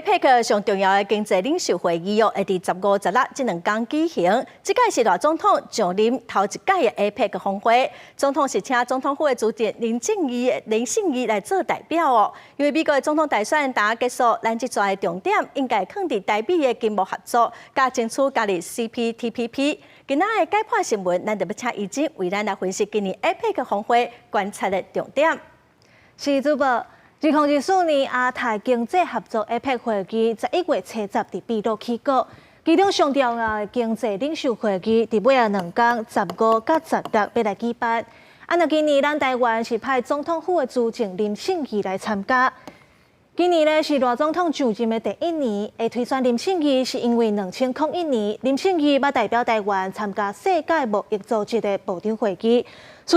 APEC 上重要的经济领袖会议会伫15、16这2天举行。这届是大总统上任头一届的 APEC 峰会。总统是请总统府的主席林正义来做代表哦。因为美国的总统大选打结束，咱这阵的重点应该放伫台美的经贸合作，加争取加入 CPTPP。今仔的解判新闻，咱就要请伊姐为咱来分析今年 APEC 峰会观察的重点。是主播。2024年亚太经济合作 APEC 会议11月初10伫秘鲁起稿，其中上重要的经济领袖会议伫尾2天15甲16要来举办。今年咱台湾是派总统府的主席林胜义来参加。今年呢是大总统就任的第1年，会推选林胜义是因为2001年林胜义捌代表台湾参加世界贸易组织的部长会议，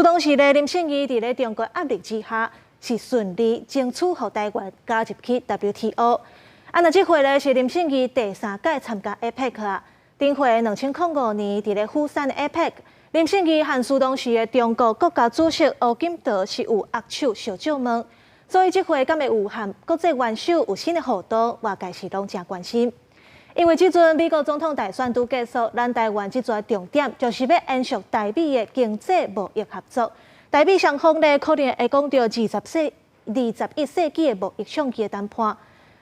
当时呢林胜义伫咧中国压力之下。是顺利争取互台湾加入去 WTO。这回呢是林胜义第3届参加 APEC 啊。顶回2005年伫咧釜山的 APEC， 林胜义和当时的中国国家主席胡锦涛是有握手小酒问，所以这回敢会有和国际元首有新的互动，外界是拢真关心。因为这阵美国总统大选拄结束，咱台湾这阵重点就是要延续台美的经济贸易合作。台美双方呢，可能会讲到21世纪的贸易上期的谈判。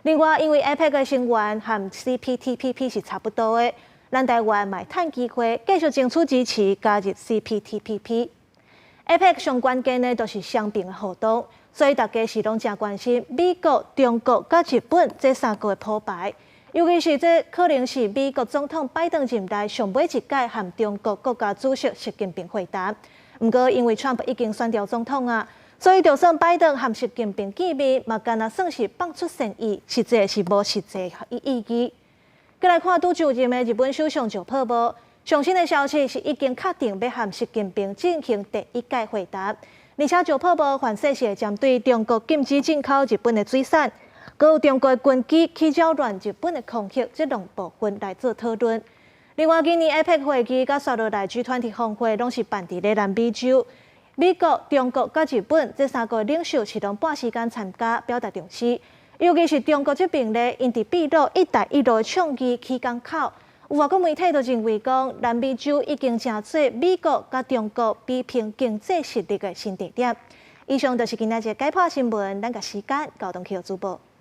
另外，因为 APEC 的成员和 CPTPP 是差不多的，咱台湾嘛趁机会继续争取支持加入 CPTPP。APEC 上关键呢，都是双边的互动，所以大家是拢真关心美国、中国甲日本这3个的铺排。尤其是这可能是美国总统拜登任内上尾一届和中国国家主席习近平会谈。不过，因为 Trump 已经选调总统啊，所以就算拜登和习近平见面，嘛干那算是放出善意，实际是无实际意义。再来看拄就任的日本首相久保无，上新的消息是已经确定要和习近平进行第1届会谈，而且久保无反说是针对中国禁止进口日本的水产，还有中国军机去扰乱日本的空气这2部分来做讨论。另外，今年 APEC 会议甲刷落来G20峰会，拢是办伫咧南美洲。美国、中国甲日本这3个领袖是同半时间参加，表达重视。尤其是中国这边咧，因伫秘鲁“一带一路”倡议起港口，有外国媒体都认为讲，南美洲已经成做美国甲中国比拼经济实力的新地点。以上就是今仔日解剖新闻，咱甲时间交通去主播。